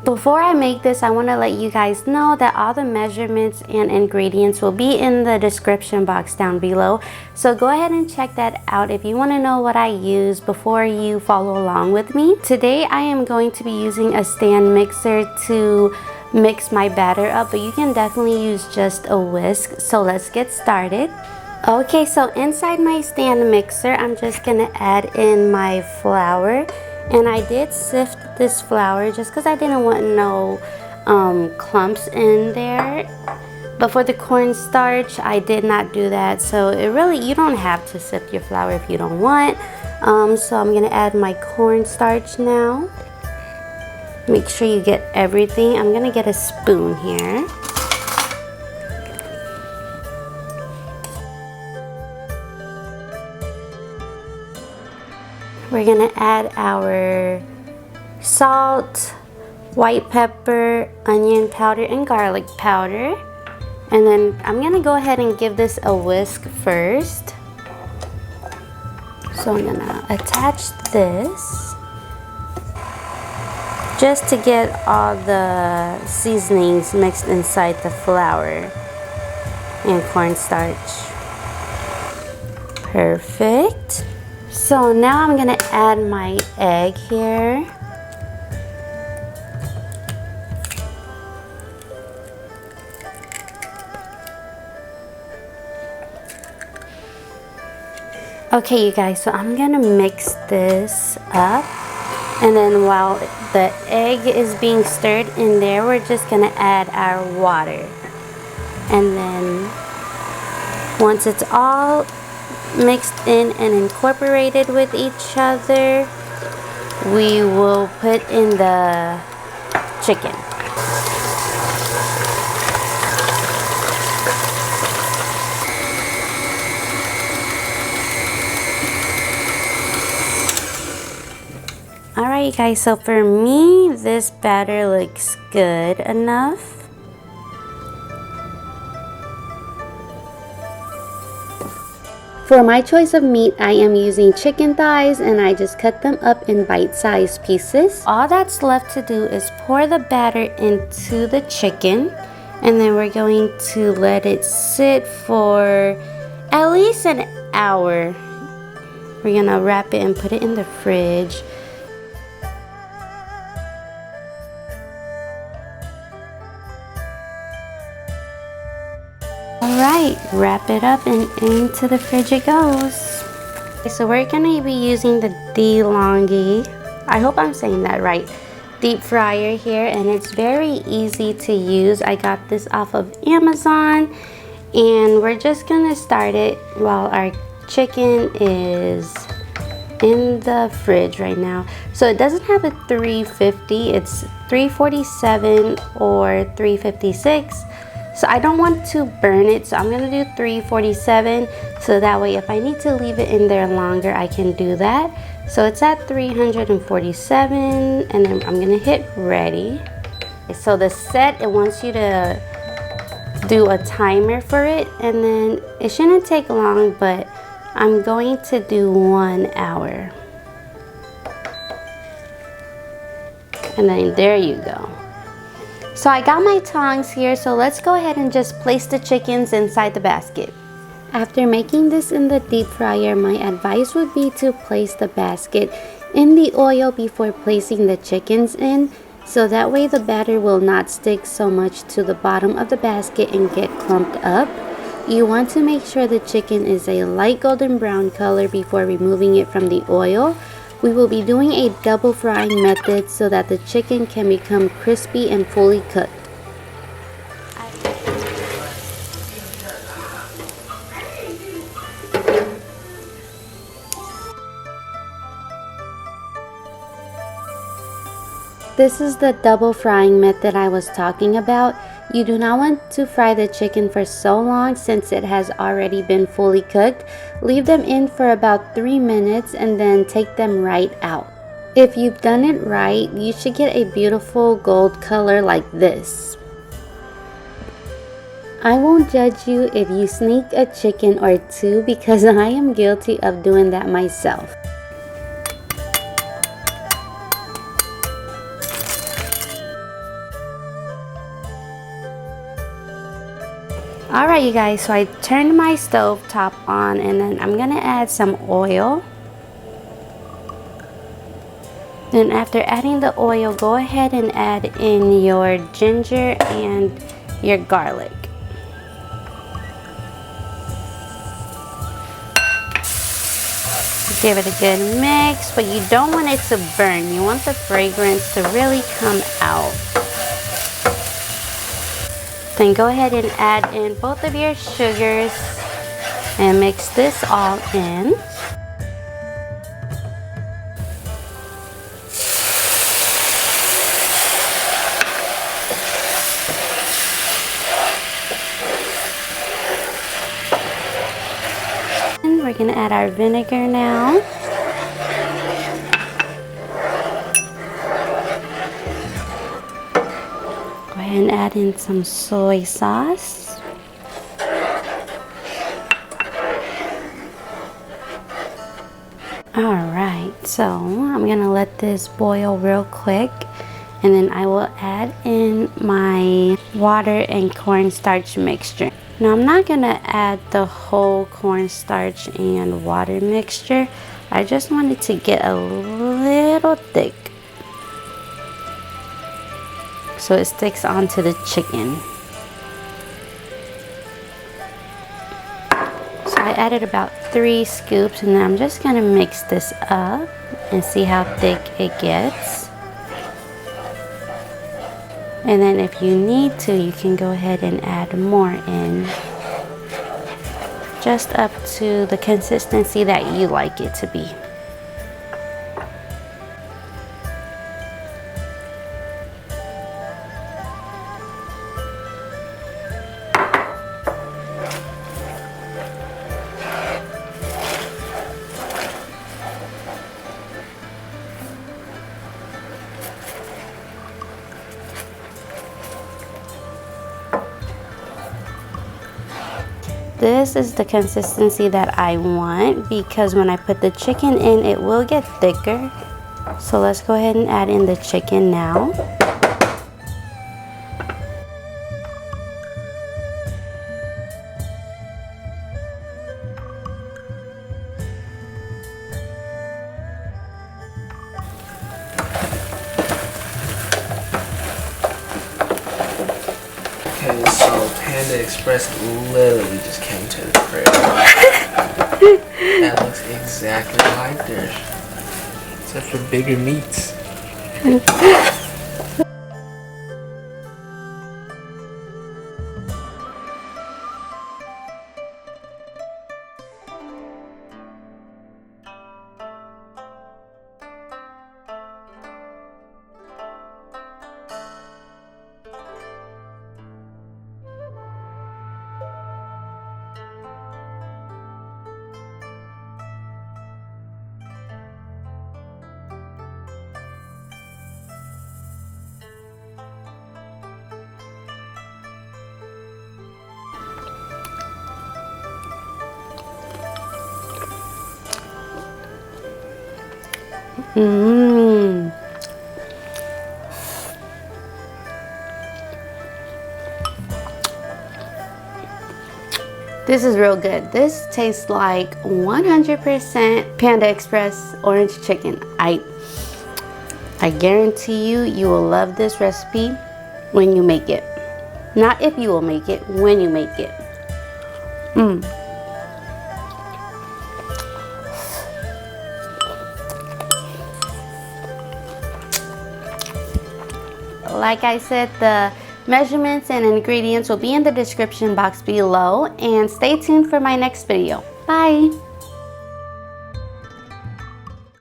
Before I make this, I want to let you guys know that all the measurements and ingredients will be in the description box down below. So go ahead and check that out if you want to know what I use before you follow along with me. Today I am going to be using a stand mixer to mix my batter up, but you can definitely use just a whisk. So let's get started. Okay, so inside my stand mixer, I'm just going to add in my flour. And I did sift this flour just because I didn't want no clumps in there. But for the cornstarch, I did not do that. So it really, you don't have to sift your flour if you don't want. So I'm gonna add my cornstarch now. Make sure you get everything. I'm gonna get a spoon here. We're gonna add our salt, white pepper, onion powder, and garlic powder. And then I'm gonna go ahead and give this a whisk first. So I'm gonna attach this just to get all the seasonings mixed inside the flour and cornstarch. Perfect. So now I'm gonna add my egg here. Okay, you guys, so I'm gonna mix this up. And then while the egg is being stirred in there, we're just gonna add our water. And then once it's all mixed in and incorporated with each other, we will put in the chicken. Alright guys, so for me, this batter looks good enough. For my choice of meat, I am using chicken thighs, and I just cut them up in bite-sized pieces. All that's left to do is pour the batter into the chicken, and then we're going to let it sit for at least an hour. We're gonna wrap it and put it in the fridge. Alright, wrap it up and into the fridge it goes. Okay, so we're gonna be using the DeLonghi, I hope I'm saying that right, deep fryer here, and it's very easy to use. I got this off of Amazon, and we're just gonna start it while our chicken is in the fridge right now. So it doesn't have a 350, it's 347 or 356. So I don't want to burn it, so I'm gonna do 347, so that way if I need to leave it in there longer, I can do that. So it's at 347, and then I'm gonna hit ready. So the set, it wants you to do a timer for it, and then it shouldn't take long, but I'm going to do 1 hour. And then there you go. So I got my tongs here, so let's go ahead and just place the chickens inside the basket. After making this in the deep fryer, my advice would be to place the basket in the oil before placing the chickens in, so that way the batter will not stick so much to the bottom of the basket and get clumped up. You want to make sure the chicken is a light golden brown color before removing it from the oil. We will be doing a double frying method so that the chicken can become crispy and fully cooked. This is the double frying method I was talking about. You do not want to fry the chicken for so long since it has already been fully cooked. Leave them in for about 3 minutes and then take them right out. If you've done it right, you should get a beautiful gold color like this. I won't judge you if you sneak a chicken or two because I am guilty of doing that myself. Alright you guys, so I turned my stove top on and then I'm gonna add some oil. Then after adding the oil, go ahead and add in your ginger and your garlic. Give it a good mix, but you don't want it to burn. You want the fragrance to really come out. Then go ahead and add in both of your sugars and mix this all in. And we're going to add our vinegar now. And add in some soy sauce. Alright, so I'm gonna let this boil real quick and then I will add in my water and cornstarch mixture. Now I'm not gonna add the whole cornstarch and water mixture. I just want it to get a little thick, so it sticks onto the chicken. So I added about 3 scoops and then I'm just gonna mix this up and see how thick it gets. And then if you need to, you can go ahead and add more in, just up to the consistency that you like it to be. This is the consistency that I want because when I put the chicken in, it will get thicker. So let's go ahead and add in the chicken now. Okay, so Panda Express literally just came to the fridge. That looks exactly like theirs, except for bigger meats. Mmm. This is real good. This tastes like 100% Panda Express orange chicken. I guarantee you, you will love this recipe when you make it. Not if you will make it, when you make it. Mmm. Like I said, the measurements and ingredients will be in the description box below, and stay tuned for my next video. Bye!